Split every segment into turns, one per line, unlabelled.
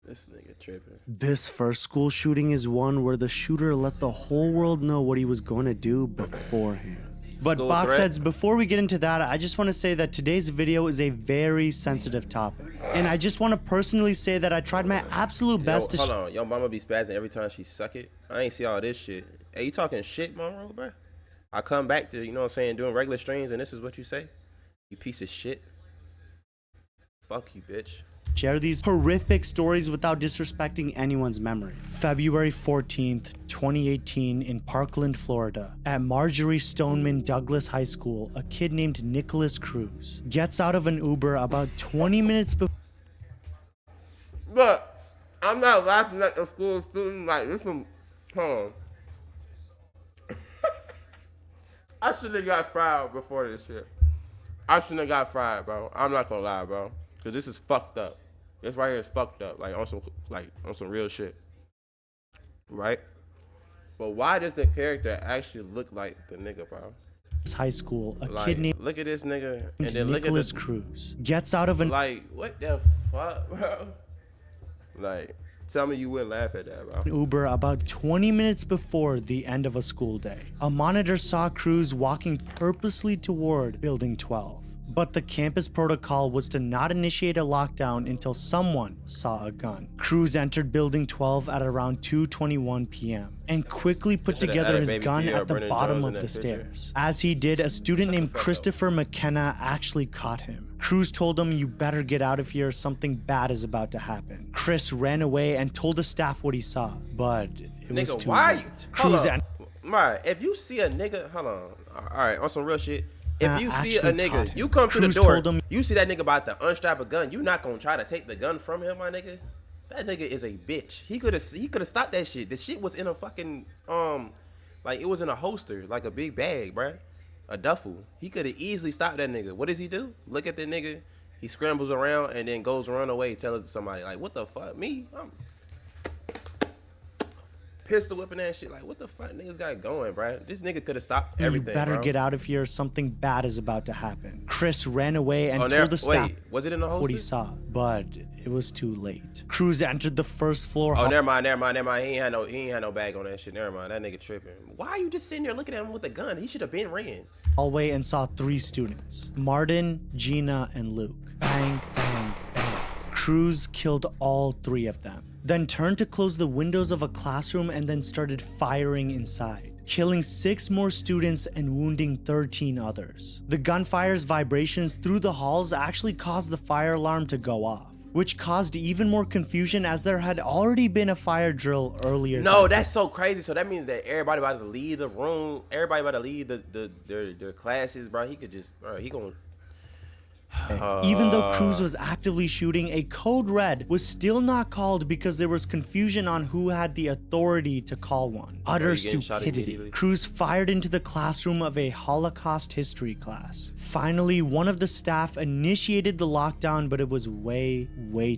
This nigga tripping.
This first school shooting is one where the shooter let the whole world know what he was going to do beforehand. But Boxheads, before we get into that, I just want to say that today's video is a very sensitive topic. And I just want to personally say that I tried my absolute best to...
Hold on, your mama be spazzing every time she suck it? I ain't see all this shit. Hey, you talking shit, Monroe, bro? I come back to, you know what I'm saying, doing regular streams and this is what you say? You piece of shit. Fuck you, bitch.
Share these horrific stories without disrespecting anyone's memory. February 14th, 2018 in Parkland, Florida. At Marjorie Stoneman Douglas High School, a kid named Nikolas Cruz gets out of an Uber about 20 minutes before...
But I'm not laughing at the school student like this one. Hold on. I should have got fired before this shit. I shouldn't have got fired, bro. I'm not gonna lie, bro. Cause this is fucked up. This right here is fucked up. Like on some real shit. Right? But why does the character actually look like the nigga, bro?
High school, a
like,
kid named
look at this nigga and then
Nikolas
look at
Cruz gets out of an
like what the fuck, bro? Like, tell me you wouldn't laugh at that, bro.
Uber about 20 minutes before the end of a school day. A monitor saw Cruz walking purposely toward Building 12. But the campus protocol was to not initiate a lockdown until someone saw a gun. Cruz entered Building 12 at around 2:21 p.m. and quickly put together his gun at the bottom of the stairs. As he did, a student named Christopher McKenna actually caught him. Cruz told him, "You better get out of here, something bad is about to happen." Chris ran away and told the staff what he saw, but it was too late. Cruz and
right, if you see a nigga, hold on, all right, on some real shit. If you see a nigga, you come to the door, you see that nigga about to unstrap a gun, you not gonna try to take the gun from him, my nigga. That nigga is a bitch. He could have stopped that shit. The shit was in a fucking like it was in a holster, like a big bag, bruh. A duffel. He could have easily stopped that nigga. What does he do? Look at the nigga. He scrambles around and then goes run away, tell it to somebody. Like, what the fuck? Me? I'm pistol whipping that shit. Like, what the fuck niggas got going, bro? This nigga could have stopped everything. You better
get out of here. Something bad is about to happen. Chris ran away and told the staff
was it in the holster?
What he saw, but it was too late. Cruz entered the first floor.
Oh, never mind. He ain't had no bag on that shit. Never mind. That nigga tripping. Why are you just sitting there looking at him with a gun? He should have been ran.
Hallway and saw 3 students: Martin, Gina, and Luke. Bang, bang, bang. Cruz killed all 3 of them. Then turned to close the windows of a classroom and then started firing inside, killing 6 more students and wounding 13 others. The gunfire's vibrations through the halls actually caused the fire alarm to go off, which caused even more confusion as there had already been a fire drill earlier.
No, that's so crazy. So that means that everybody about to leave the room, everybody about to leave their classes, bro. He could just, bro, he gonna...
Even though Cruz was actively shooting, a code red was still not called because there was confusion on who had the authority to call one. Utter stupidity. Cruz fired into the classroom of a Holocaust history class. Finally, one of the staff initiated the lockdown, but it was way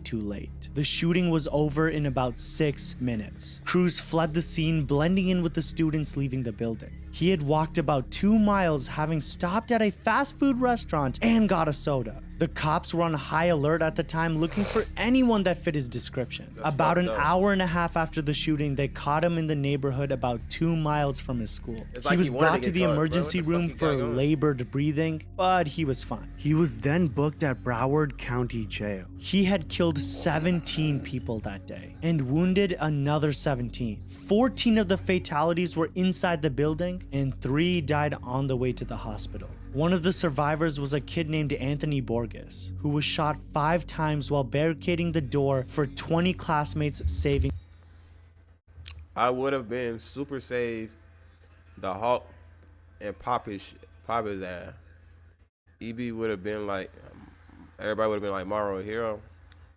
too late. The shooting was over in about 6 minutes. Cruz fled the scene, blending in with the students leaving the building. He had walked about 2 miles, having stopped at a fast food restaurant and got a soda. The cops were on high alert at the time, looking for anyone that fit his description. About an hour and a half after the shooting, they caught him in the neighborhood about 2 miles from his school. He was brought to the emergency room for labored breathing, but he was fine. He was then booked at Broward County Jail. He had killed 17 people that day and wounded another 17. 14 of the fatalities were inside the building and 3 died on the way to the hospital. One of the survivors was a kid named Anthony Borges, who was shot 5 times while barricading the door for 20 classmates, saving.
I would have been super safe, the Hawk, and pop his ass. EB would have been like, everybody would have been like, Morrow a hero.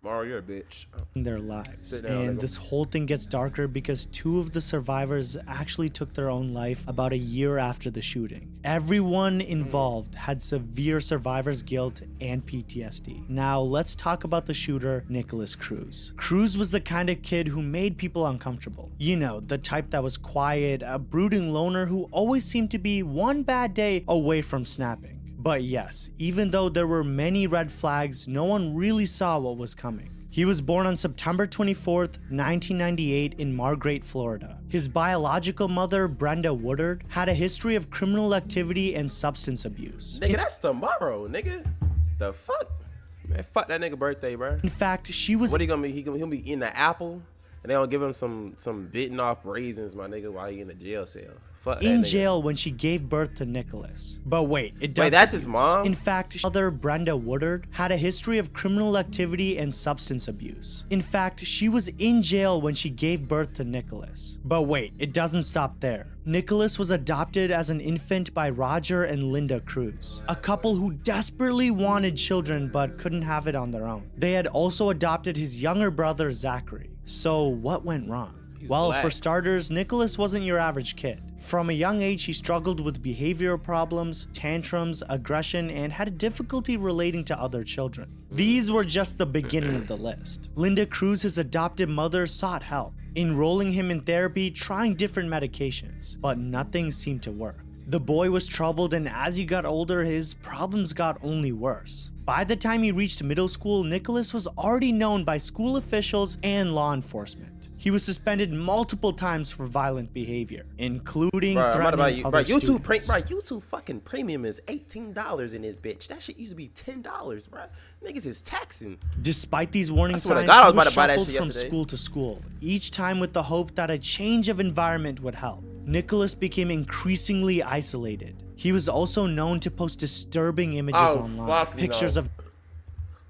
Morrow, you're a bitch.
Their lives. And this whole thing gets darker because 2 of the survivors actually took their own life about a year after the shooting. Everyone involved had severe survivor's guilt and PTSD. Now let's talk about the shooter, Nikolas Cruz. Cruz was the kind of kid who made people uncomfortable. You know, the type that was quiet, a brooding loner who always seemed to be one bad day away from snapping. But yes, even though there were many red flags, no one really saw what was coming. He was born on September 24th, 1998 in Margate, Florida. His biological mother, Brenda Woodard, had a history of criminal activity and substance abuse.
Nigga, that's tomorrow, nigga. The fuck? Man, fuck that nigga birthday, bro.
In fact, she was—
What he gonna be? He'll be eating an apple, and they gonna give him some bitten off raisins, my nigga, while he in the jail cell.
In jail when she gave birth to Nikolas. But wait,
that's his mom?
In fact, mother Brenda Woodard had a history of criminal activity and substance abuse. In fact, she was in jail when she gave birth to Nikolas. But wait, it doesn't stop there. Nikolas was adopted as an infant by Roger and Linda Cruz, a couple who desperately wanted children but couldn't have it on their own. They had also adopted his younger brother Zachary. So what went wrong? Well, for starters, Nikolas wasn't your average kid. From a young age, he struggled with behavioral problems, tantrums, aggression, and had difficulty relating to other children. These were just the beginning of the list. Linda Cruz, his adopted mother, sought help, enrolling him in therapy, trying different medications, but nothing seemed to work. The boy was troubled, and as he got older, his problems got only worse. By the time he reached middle school, Nikolas was already known by school officials and law enforcement. He was suspended multiple times for violent behavior, including threatening other students.
YouTube fucking premium is $18 in this bitch. That shit used to be $10, bro. Niggas is taxing.
Despite these warning signs, he was shuffled from school to school, each time with the hope that a change of environment would help. Nikolas became increasingly isolated. He was also known to post disturbing images online, pictures of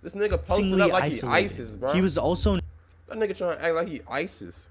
this nigga posted up like he ISIS, bro.
He was also
that nigga trying to act like he ISIS.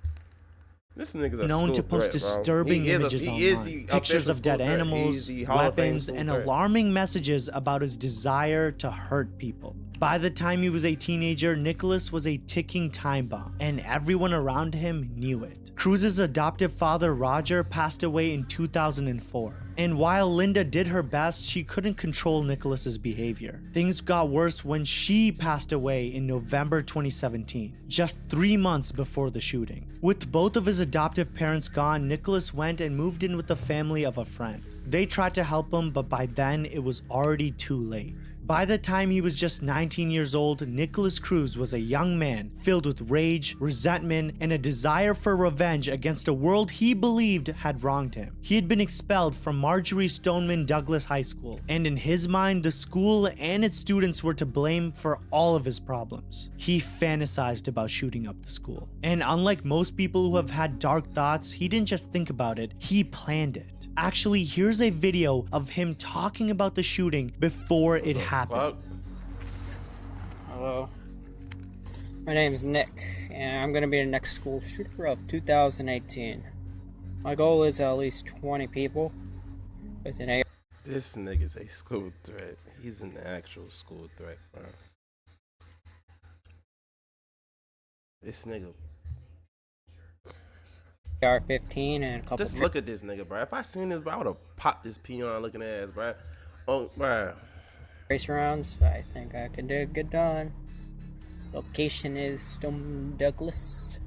This nigga's a
known to post disturbing images online, pictures of dead animals, weapons, and alarming messages about his desire to hurt people. By the time he was a teenager, Nikolas was a ticking time bomb, and everyone around him knew it. Cruz's adoptive father, Roger, passed away in 2004. And while Linda did her best, she couldn't control Nikolas's behavior. Things got worse when she passed away in November 2017, just 3 months before the shooting. With both of his adoptive parents gone, Nikolas went and moved in with the family of a friend. They tried to help him, but by then it was already too late. By the time he was just 19 years old, Nikolas Cruz was a young man filled with rage, resentment, and a desire for revenge against a world he believed had wronged him. He had been expelled from Marjorie Stoneman Douglas High School, and in his mind, the school and its students were to blame for all of his problems. He fantasized about shooting up the school. And unlike most people who have had dark thoughts, he didn't just think about it, he planned it. Actually, here's a video of him talking about the shooting before it happened.
Hello, my name is Nick, and I'm going to be the next school shooter of 2018. My goal is at least 20 people with an AR.
This nigga's a school threat. He's an actual school threat, bro. This nigga.
AR-15 and a couple.
Just look at this nigga, bro. If I seen this, bro, I would have popped this peon looking ass, bro. Oh, bro.
Race rounds. I think I can get done. Location is Stone Douglas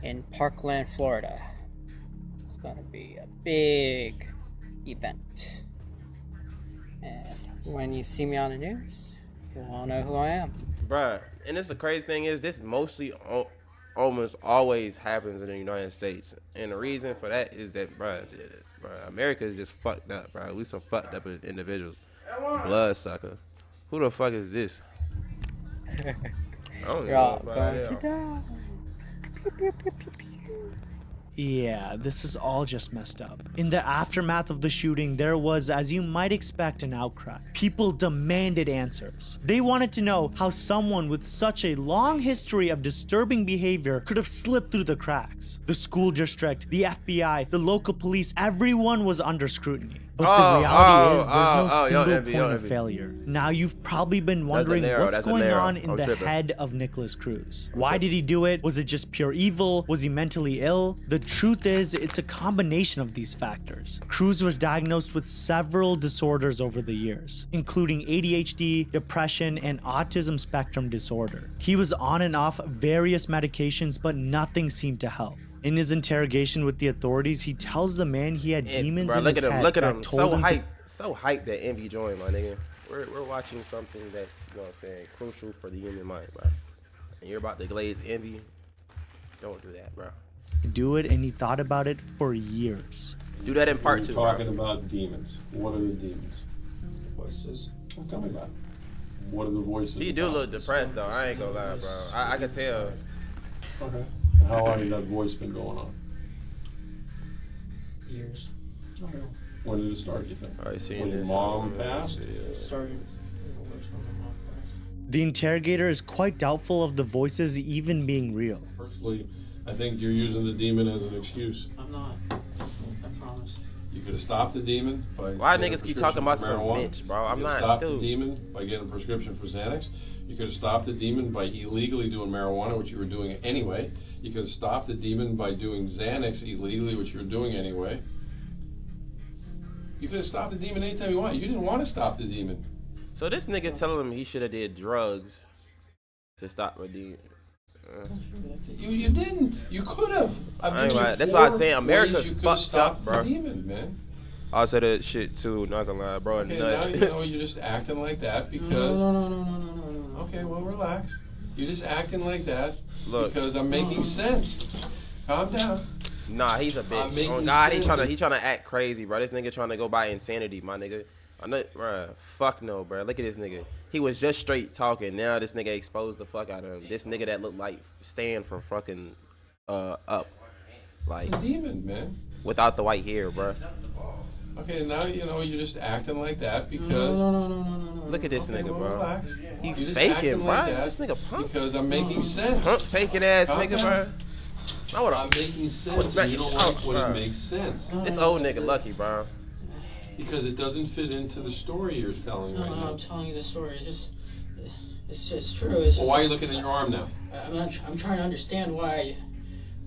in Parkland, Florida. It's gonna be a big event, and when you see me on the news, you'll all know who I am,
bro. And this the crazy thing is, this mostly almost always happens in the United States, and the reason for that is that, bro, America is just fucked up, bro. We some fucked up individuals. Bloodsucker. Who the fuck is this? I don't
You're all going to die.
Yeah, this is all just messed up. In the aftermath of the shooting, there was, as you might expect, an outcry. People demanded answers. They wanted to know how someone with such a long history of disturbing behavior could have slipped through the cracks. The school district, the FBI, the local police, everyone was under scrutiny. But the reality is, there's no single point of failure. Now, you've probably been wondering what's going on in the head of Nikolas Cruz. Why did he do it? Was it just pure evil? Was he mentally ill? The truth is, it's a combination of these factors. Cruz was diagnosed with several disorders over the years, including ADHD, depression, and autism spectrum disorder. He was on and off various medications, but nothing seemed to help. In his interrogation with the authorities, he tells the man he had demons in his head.
Look at him.
So
hyped that Envy joined, my nigga. We're watching something that's, you know what I'm saying, crucial for the human mind, bro. And you're about to glaze Envy. Don't do that, bro.
Do it, and he thought about it for years.
Do that in part 2.
Talking about demons. What are the demons? Voices. Tell me about it. What are the voices?
He do look depressed though. I ain't gonna lie, bro. I can tell.
Okay. How long has that voice been going on?
Years.
Okay. When did it start, you think?
Alright, seeing
when
this.
Your mom passed?
Started.
The interrogator is quite doubtful of the voices even being real.
Personally, I think you're using the demon as an excuse.
I'm not. I promise.
You could have stopped the demon by.
Why niggas keep talking about some bitch, bro? I'm not.
Stopped the demon by getting a prescription for Xanax. You could have stopped the demon by illegally doing marijuana, which you were doing anyway. You could have stopped the demon by doing Xanax illegally, which you were doing anyway. You could have stopped the demon anytime you want. You didn't want to stop the demon.
So this nigga's telling him he should have did drugs to stop the demon.
You didn't. You could have.
That's why I'm saying America's fucked up, bro.
The demon, man.
I said that shit too. Not gonna lie, bro.
Okay, now you know you're just acting like that because.
No.
Okay, well relax. You're just acting like that because I'm
No.
making sense. Calm down.
Nah, he's a bitch. Oh God, he trying to act crazy, bro. This nigga trying to go by insanity, my nigga. I know, bro. Fuck no, bro. Look at this nigga. He was just straight talking. Now this nigga exposed the fuck out of him. This nigga that looked like Stan from fucking Up, like
The demon, man.
without the white hair, bro.
Okay, now you know you're just acting like that because.
No.
Look at this
Okay,
nigga,
well,
bro.
relax.
He
You're just
faking,
acting
bro.
like that
This nigga punk.
Because I'm making sense.
Punk faking ass
Calm
nigga,
down.
bro. I would
I'm
have.
making
I would
sense.
smack
You
your
don't
shit
like
out,
when
bro.
it makes sense
This old nigga lucky, bro.
because it doesn't fit into the story you're telling right
No,
now.
I'm telling you the story. It's just true. It's just,
Well, why are you looking at your arm now?
I'm trying to understand why.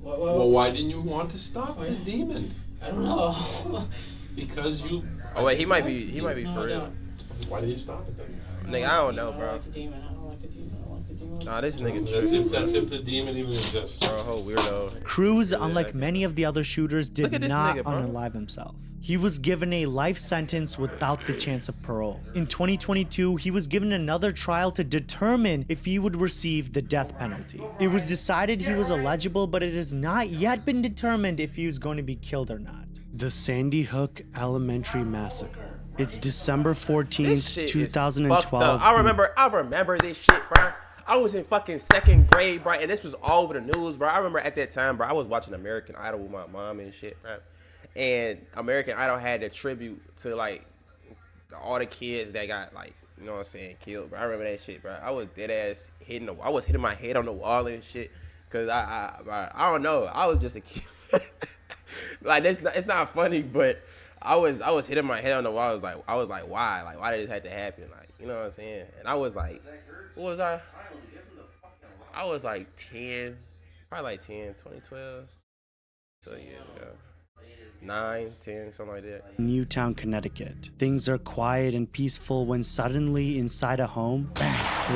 Well, why didn't you want to stop the demon?
I don't know.
Because you.
Oh wait, he might be
No,
for
I
real.
don't.
Why did you stop it then?
Nigga, I don't know,
I don't
bro.
like the demon. I don't like the demon. I don't like the demon.
Nah, this nigga
That's
true.
if the demon even exists.
Bro, a whole weirdo.
Cruz,
Yeah,
unlike
okay.
many of the other shooters,
Look
did
at this
not
nigga, bro.
unalive himself. He was given a life sentence without the chance of parole. In 2022, he was given another trial to determine if he would receive the death penalty. It was decided he was eligible, but it has not yet been determined if he was going to be killed or not. The Sandy Hook Elementary Massacre. It's December
This
14th,
shit is
2012.
fucked up. I remember this shit, bro. I was in fucking 2nd grade, bro, and this was all over the news, bro. I remember at that time, bro, I was watching American Idol with my mom and shit, bro. And American Idol had a tribute to like all the kids that got like, you know what I'm saying, killed, bro. I remember that shit, bro. I was dead ass hitting I was hitting my head on the wall and shit, cause I don't know. I was just a kid. Like it's not funny, but I was hitting my head on the wall. I was like, why? Like, why did this have to happen? Like, you know what I'm saying? And I was like, what was I? I was like 10, probably like 10, 2012. So yeah, 9, 10, something like that.
Newtown, Connecticut. Things are quiet and peaceful when suddenly inside a home,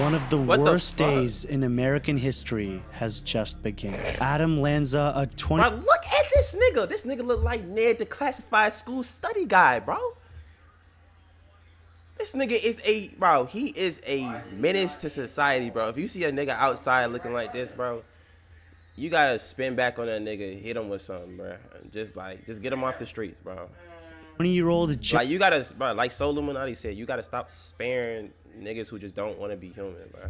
one of the worst days in American history has just begun. Adam Lanza, a 20...
Bro, look at this nigga. This nigga look like Ned, the classified school study guy, bro. This nigga is he is a menace to society, bro. If you see a nigga outside looking like this, bro, you gotta spin back on that nigga, hit him with something, bro. Just get him off the streets, bro.
20-year-old...
Like, you gotta, bro, like Soul Illuminati said, you gotta stop sparing niggas who just don't want to be human, bro.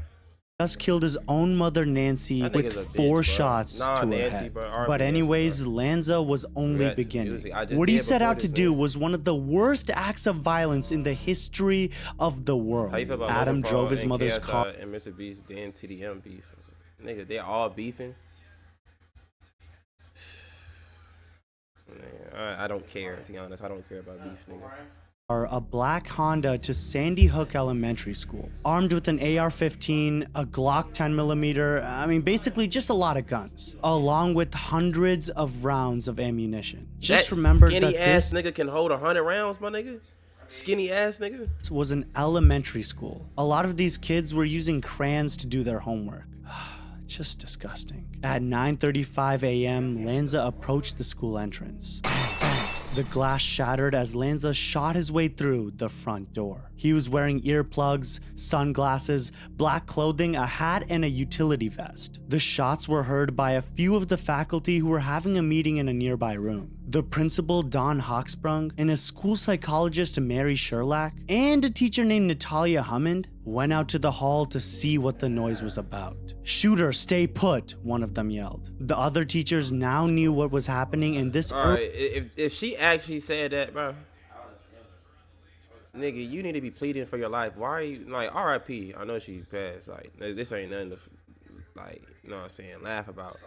just killed his own mother Nancy
That
with
nigga's a
4
bitch, bro.
shots
Nah,
to her
Nancy,
head.
bro. R.I.P.
But
Nancy,
anyways,
bro.
Lanza was only
That's
beginning.
music. I just
What he
did
set
before
out to
this,
do
man.
was one of the worst acts of violence in the history of the world.
How you feel about
Adam
Logan
drove
Paul
his
and
mother's
KSI
car.
and Mr. Beast, then TDM beef. Nigga, they all beefing. Man, I don't care, to be honest. I don't care about beef, nigga.
A black Honda to Sandy Hook Elementary School, armed with an AR-15, a Glock 10mm, I mean basically just a lot of guns, along with hundreds of rounds of ammunition. Just
that
remember
skinny
that
ass
this
nigga can hold 100 rounds, my nigga. Skinny ass nigga.
was an elementary school. A lot of these kids were using crayons to do their homework. just disgusting. At 9:35 a.m., Lanza approached the school entrance. The glass shattered as Lanza shot his way through the front door. He was wearing earplugs, sunglasses, black clothing, a hat, and a utility vest. The shots were heard by a few of the faculty who were having a meeting in a nearby room. The principal, Don Hawksprung, and a school psychologist, Mary Sherlack, and a teacher named Natalia Hammond went out to the hall to see what the noise was about. "Shooter, stay put," one of them yelled. The other teachers now knew what was happening, and this...
Alright, if she actually said that, bro, nigga, you need to be pleading for your life. Why are you, like, RIP, I know she passed, like, this ain't nothing to, like, you know what I'm saying, laugh about.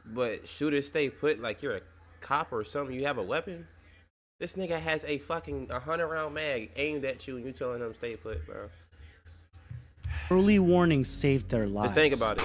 But shooter, stay put, like you're a cop or something, you have a weapon? This nigga has a fucking 100-round mag aimed at you and you telling him stay put, bro.
Early warning saved their lives.
Just think about it.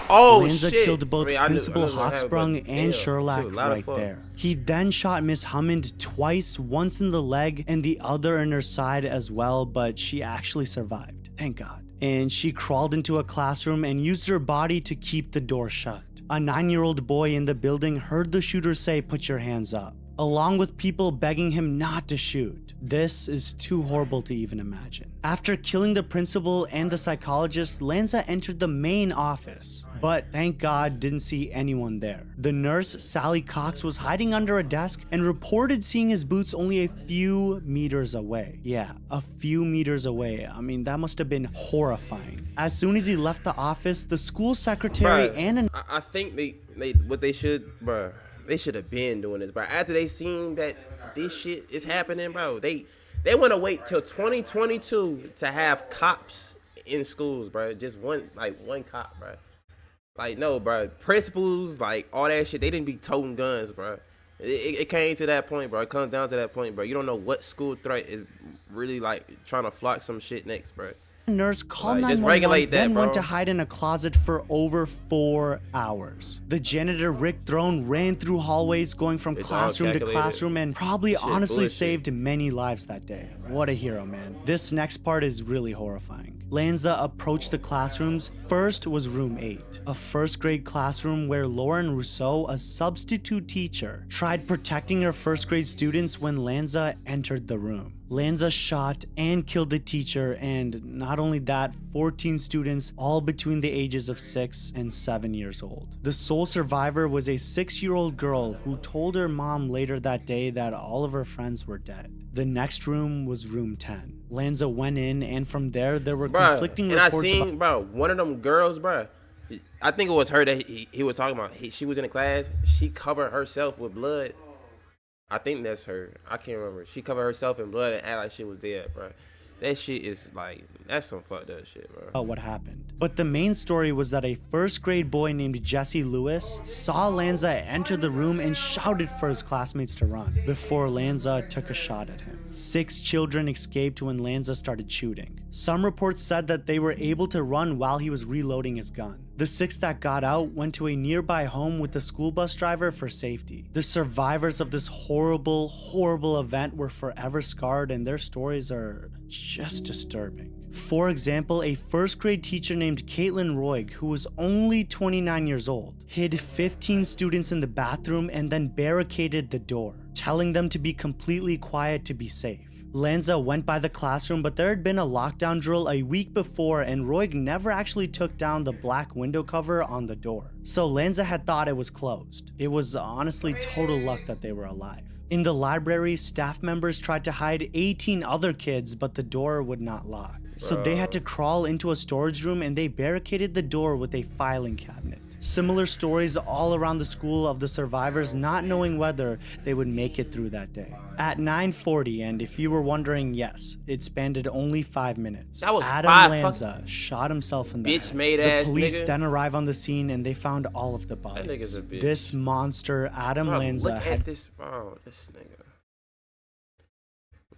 Oh,
Lanza
shit.
killed both Principal Hawksprung and
damn,
Sherlack right there. He then shot Miss Hammond twice, once in the leg and the other in her side as well, but she actually survived. Thank God. And she crawled into a classroom and used her body to keep the door shut. A 9-year-old boy in the building heard the shooter say, "Put your hands up," along with people begging him not to shoot. This is too horrible to even imagine. After killing the principal and the psychologist, Lanza entered the main office, but thank God didn't see anyone there. The nurse, Sally Cox, was hiding under a desk and reported seeing his boots only a few meters away. Yeah, a few meters away. I mean, that must have been horrifying. As soon as he left the office, the school secretary and
I think they should have been doing this, bro. After they seen that this shit is happening, bro, they want to wait till 2022 to have cops in schools, bro. Just one cop, bro. Like, no, bro. Principals, like, all that shit, they didn't be toting guns, bro. It came to that point, bro. It comes down to that point, bro. You don't know what school threat is really, like, trying to flock some shit next, bro.
Nurse called
just
911,
regulate that,
then
bro.
went to hide in a closet for over 4 hours. The janitor, Rick Throne, ran through hallways going from classroom to classroom and probably honestly saved many lives that day. What a hero, man. This next part is really horrifying. Lanza approached the classrooms. First was room 8, a first grade classroom where Lauren Rousseau, a substitute teacher, tried protecting her first grade students when Lanza entered the room. Lanza shot and killed the teacher, and not only that, 14 students, all between the ages of 6 and 7 years old. The sole survivor was a 6-year-old girl who told her mom later that day that all of her friends were dead. The next room was room 10. Lanza went in, and from there were conflicting reports
and I seen, one of them girls, bro, I think it was her that he was talking about. She was in the class. She covered herself with blood. I think that's her. I can't remember. She covered herself in blood and acted like she was dead, bro. That shit is like, that's some fucked up shit, bro.
What happened. But the main story was that a first grade boy named Jesse Lewis saw Lanza enter the room and shouted for his classmates to run before Lanza took a shot at him. 6 children escaped when Lanza started shooting. Some reports said that they were able to run while he was reloading his gun. The 6 that got out went to a nearby home with the school bus driver for safety. The survivors of this horrible, horrible event were forever scarred, and their stories are just disturbing. For example, a first grade teacher named Caitlin Roig, who was only 29 years old, hid 15 students in the bathroom and then barricaded the door, telling them to be completely quiet to be safe. Lanza went by the classroom, but there had been a lockdown drill a week before, and Roig never actually took down the black window cover on the door. So Lanza had thought it was closed. It was honestly total luck that they were alive. In the library, staff members tried to hide 18 other kids, but the door would not lock. So they had to crawl into a storage room, and they barricaded the door with a filing cabinet. Similar stories all around the school of the survivors not knowing whether they would make it through that day. At 9:40, and if you were wondering, yes, it spanned only 5 minutes.
That was
Adam Lanza shot himself in the head. The police then arrive on the scene and they found all of the bodies.
That nigga's a bitch.
This monster, Adam Lanza, had
this nigga.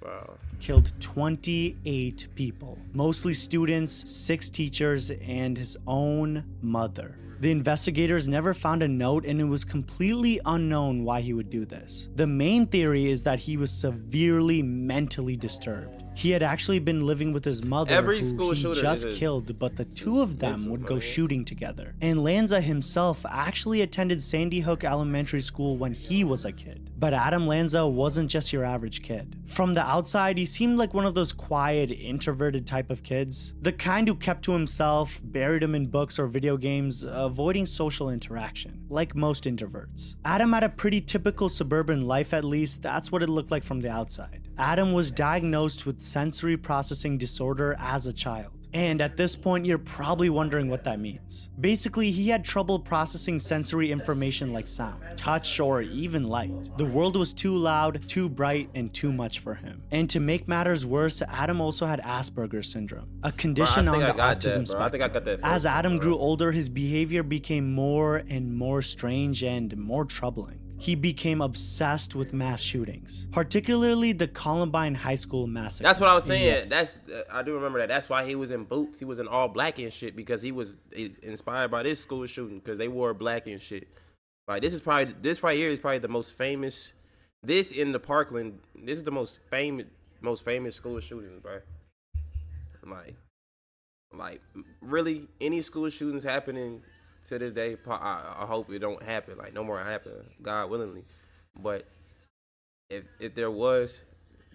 Wow.
Killed 28 people, mostly students, 6 teachers, and his own mother. The investigators never found a note, and it was completely unknown why he would do this. The main theory is that he was severely mentally disturbed. He had actually been living with his mother, who he just killed, but the two of them would go shooting together. And Lanza himself actually attended Sandy Hook Elementary School when he was a kid. But Adam Lanza wasn't just your average kid. From the outside, he seemed like one of those quiet, introverted type of kids. The kind who kept to himself, buried him in books or video games, avoiding social interaction, like most introverts. Adam had a pretty typical suburban life, at least that's what it looked like from the outside. Adam was diagnosed with sensory processing disorder as a child. And at this point, you're probably wondering what that means. Basically, he had trouble processing sensory information like sound, touch, or even light. The world was too loud, too bright, and too much for him. And to make matters worse, Adam also had Asperger's syndrome, a condition on the autism spectrum. As Adam grew older, his behavior became more and more strange and more troubling. He became obsessed with mass shootings, particularly the Columbine High School massacre.
That's what I was saying. I do remember that. That's why he was in boots. He was in all black and shit, because he's inspired by this school shooting, because they wore black and shit. Like, this right here is probably the most famous. This in the Parkland. This is the most famous school shootings, bro. Like really, any school shootings happening to this day, I hope it don't happen. Like, no more happen, God willingly. But if there was,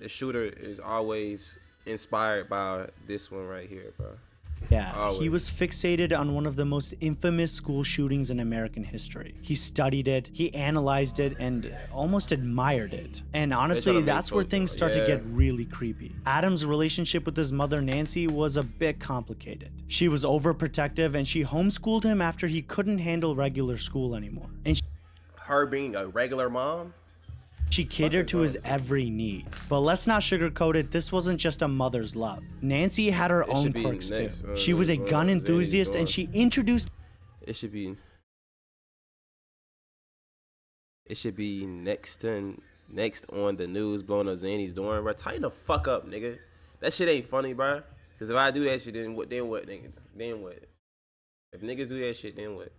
the shooter is always inspired by this one right here, bro.
Yeah, always. He was fixated on one of the most infamous school shootings in American history. He studied it, he analyzed it, and almost admired it. And honestly, that's where things start to get really creepy. Adam's relationship with his mother, Nancy, was a bit complicated. She was overprotective, and she homeschooled him after he couldn't handle regular school anymore. And
her being a regular mom?
She catered to his every need. But let's not sugarcoat it, this wasn't just a mother's love. Nancy had her own quirks too. She was a gun enthusiast, and she introduced...
It should be next on the news, blowing up Zanny's door, bro. Tighten the fuck up, nigga. That shit ain't funny, bro. Because if I do that shit, then what, nigga? Then what? If niggas do that shit, then what?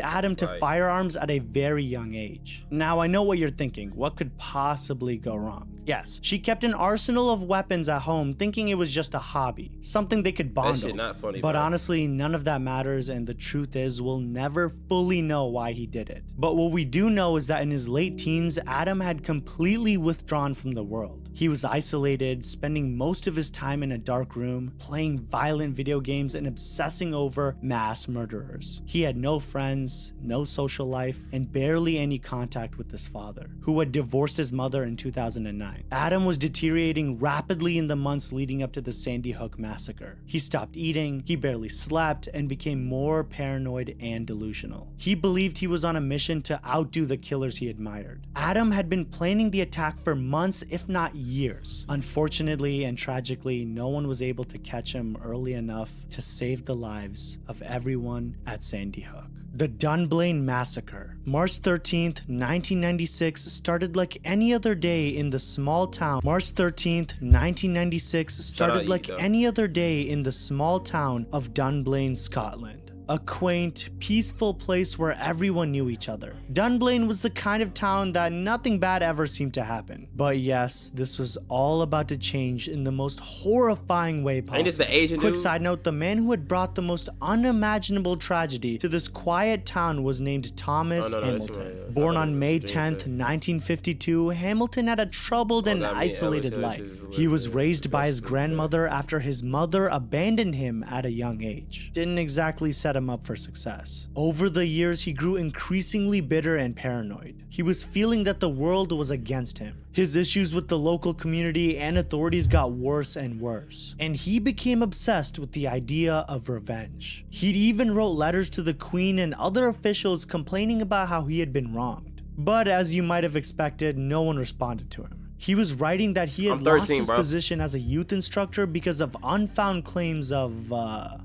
Adam to firearms at a very young age. Now, I know what you're thinking. What could possibly go wrong? Yes, she kept an arsenal of weapons at home, thinking it was just a hobby, something they could bond over.
That shit not funny,
but
bro.
Honestly, none of that matters, and the truth is, we'll never fully know why he did it. But what we do know is that in his late teens, Adam had completely withdrawn from the world. He was isolated, spending most of his time in a dark room, playing violent video games and obsessing over mass murderers. He had no friends, no social life, and barely any contact with his father, who had divorced his mother in 2009. Adam was deteriorating rapidly in the months leading up to the Sandy Hook massacre. He stopped eating, he barely slept, and became more paranoid and delusional. He believed he was on a mission to outdo the killers he admired. Adam had been planning the attack for months, if not years. Unfortunately and tragically, no one was able to catch him early enough to save the lives of everyone at Sandy Hook. The Dunblane massacre. March 13th, 1996 started like any other day in the small town. March 13th, 1996 started like any other day in the small town of Dunblane, Scotland. A quaint, peaceful place where everyone knew each other. Dunblane was the kind of town that nothing bad ever seemed to happen. But yes, this was all about to change in the most horrifying way possible.
Ain't this the Asian
Quick
dude?
side note, the man who had brought the most unimaginable tragedy to this quiet town was named Thomas Hamilton. Born on May 10th, 1952, Hamilton had a troubled and isolated life. He was raised by his grandmother after his mother abandoned him at a young age. Didn't exactly set him up for success. Over the years, he grew increasingly bitter and paranoid. He was feeling that the world was against him. His issues with the local community and authorities got worse and worse, and he became obsessed with the idea of revenge. He even wrote letters to the Queen and other officials complaining about how he had been wronged. But as you might have expected, no one responded to him. He was writing that he had lost his position as a youth instructor because of unfound claims of,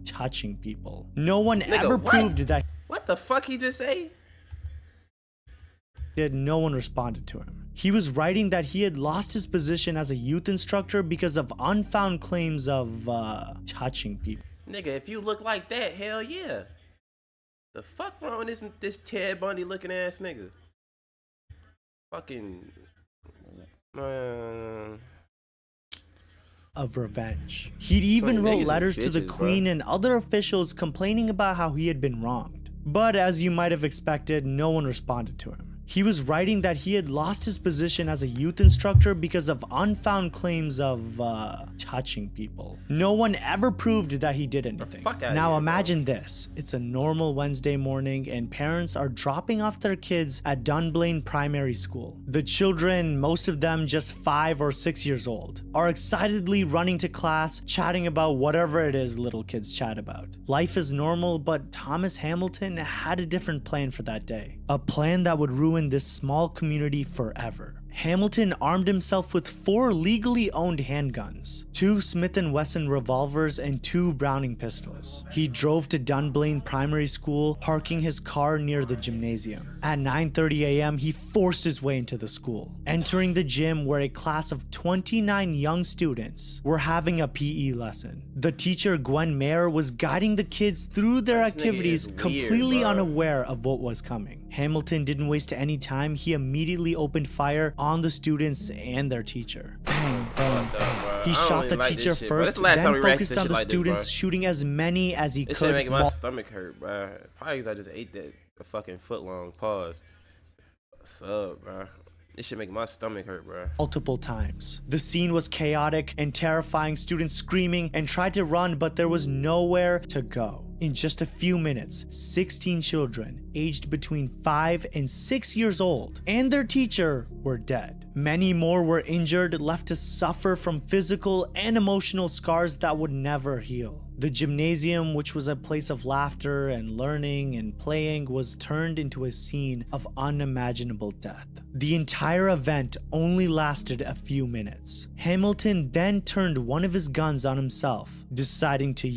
touching people. No one ever proved that.
What the fuck he just say?
No one responded to him. He was writing that he had lost his position as a youth instructor because of unfound claims of, touching people.
Nigga, if you look like that, hell yeah. The fuck wrong with this Ted Bundy looking ass nigga? Fucking...
of revenge. He'd even wrote letters to the Queen and other officials complaining about how he had been wronged. But as you might have expected, no one responded to him. He was writing that he had lost his position as a youth instructor because of unfound claims of, touching people. No one ever proved that he did anything. Now imagine this. It's a normal Wednesday morning and parents are dropping off their kids at Dunblane Primary School. The children, most of them just 5 or 6 years old, are excitedly running to class, chatting about whatever it is little kids chat about. Life is normal, but Thomas Hamilton had a different plan for that day. A plan that would ruin this small community forever. Hamilton armed himself with 4 legally owned handguns, 2 Smith & Wesson revolvers, and 2 Browning pistols. He drove to Dunblane Primary School, parking his car near the gymnasium. At 9:30 a.m., he forced his way into the school, entering the gym where a class of 29 young students were having a PE lesson. The teacher, Gwen Mayer, was guiding the kids through their activities, completely unaware of what was coming. Hamilton didn't waste any time. He immediately opened fire on the students and their teacher. Bang, bang, bang. He shot the teacher first, then focused on the students, shooting as many as he could.
This shit make my stomach hurt, bro. Probably because I just ate that a fucking foot long. Pause. What's up, bro? This shit make my stomach hurt, bro.
Multiple times. The scene was chaotic and terrifying. Students screaming and tried to run, but there was nowhere to go. In just a few minutes, 16 children aged between 5 and 6 years old and their teacher were dead. Many more were injured, left to suffer from physical and emotional scars that would never heal. The gymnasium, which was a place of laughter and learning and playing, was turned into a scene of unimaginable death. The entire event only lasted a few minutes. Hamilton then turned one of his guns on himself, deciding to,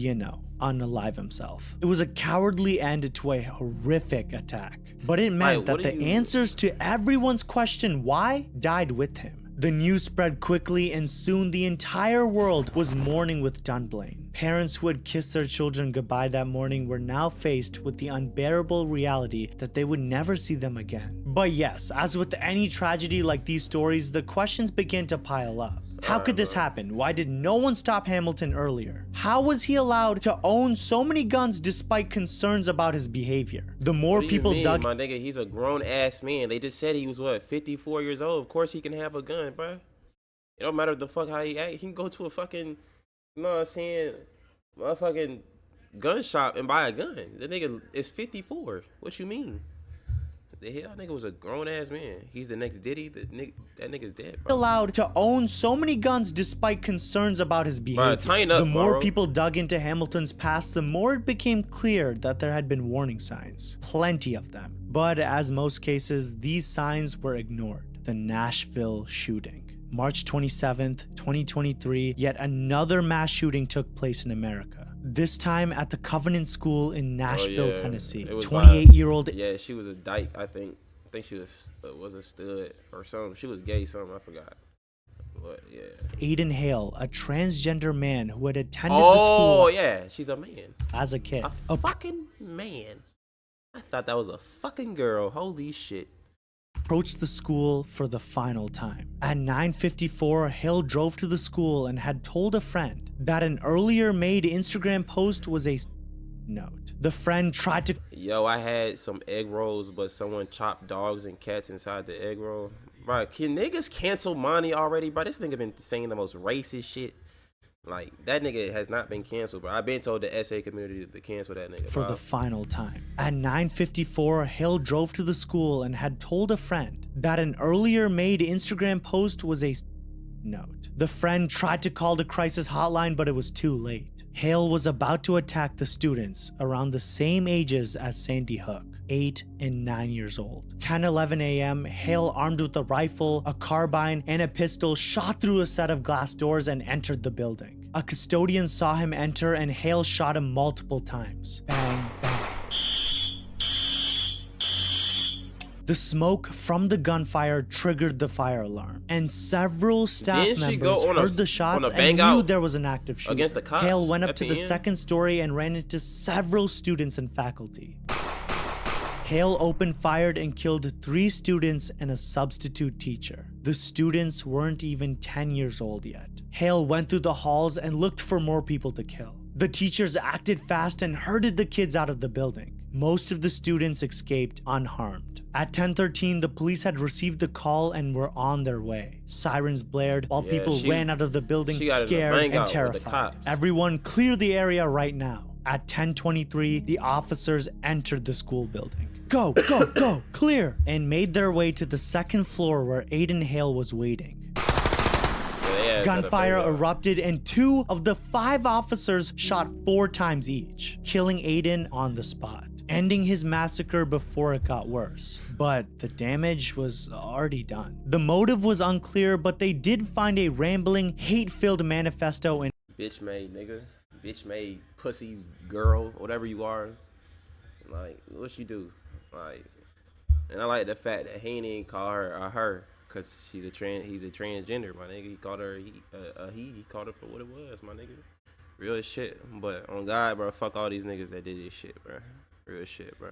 unalive himself. It was a cowardly end to a horrific attack, but it meant that the answers to everyone's question why died with him. The news spread quickly and soon the entire world was mourning with Dunblane. Parents who had kissed their children goodbye that morning were now faced with the unbearable reality that they would never see them again. But yes, as with any tragedy like these stories, the questions began to pile up. How could this happen? Why did no one stop Hamilton earlier? How was he allowed to own so many guns despite concerns about his behavior? The more people dug...
My nigga, he's a grown ass man. They just said he was, 54 years old. Of course he can have a gun, bro. It don't matter the fuck how he act. He can go to a fucking, you know what I'm saying, motherfucking gun shop and buy a gun. The nigga is 54. What you mean? The hell, nigga was a grown ass man. He's the next Diddy. That nigga's dead, bro.
Allowed to own so many guns despite concerns about his behavior. The more people dug into Hamilton's past, the more it became clear that there had been warning signs. Plenty of them. But as most cases, these signs were ignored. The Nashville shooting. March 27th, 2023, yet another mass shooting took place in America. This time at the Covenant School in Nashville, Tennessee. 28-year-old...
Yeah, she was a dyke, I think. I think she was a stud or something. She was gay, something, I forgot. But, yeah.
Aiden Hale, a transgender man who had attended the school...
Oh, yeah, she's a man.
As a kid.
A fucking man. I thought that was a fucking girl. Holy shit.
Approached the school for the final time. At 9:54, Hale drove to the school and had told a friend that an earlier made Instagram post was a note. The friend tried to...
Yo, I had some egg rolls, but someone chopped dogs and cats inside the egg roll. Bro, can niggas cancel Monty already, bro? This nigga been saying the most racist shit. Like, that nigga has not been canceled, bro. I've been told the SA community to cancel that nigga.
For the final time. At 9:54, Hale drove to the school and had told a friend that an earlier made Instagram post was a note. The friend tried to call the crisis hotline, but it was too late. Hale was about to attack the students around the same ages as Sandy Hook, 8 and 9 years old. 10:11 a.m., Hale, armed with a rifle, a carbine, and a pistol, shot through a set of glass doors and entered the building. A custodian saw him enter and Hale shot him multiple times. Bang, bang. The smoke from the gunfire triggered the fire alarm, and several staff members heard the shots and knew there was an active shooter.
Against the cops
Hale went up to the second story and ran into several students and faculty. Hale opened fire and killed 3 students and a substitute teacher. The students weren't even 10 years old yet. Hale went through the halls and looked for more people to kill. The teachers acted fast and herded the kids out of the building. Most of the students escaped unharmed. At 10:13, the police had received the call and were on their way. Sirens blared while people ran out of the building, scared and terrified. Everyone clear the area right now. At 10:23, the officers entered the school building. Go, go, go, clear! And made their way to the second floor where Aiden Hale was waiting. Gunfire erupted and 2 of the 5 officers shot 4 times each, killing Aiden on the spot, ending his massacre before it got worse. But the damage was already done. The motive was unclear, but they did find a rambling, hate-filled manifesto in
bitch made nigga, bitch made pussy girl, whatever you are. Like, what you do? Like, and I like the fact that he didn't call her a her, cause he's a transgender, my nigga. He called her he called her for what it was, my nigga. Real shit. But on God, bro, fuck all these niggas that did this shit, bro. Real shit, bro.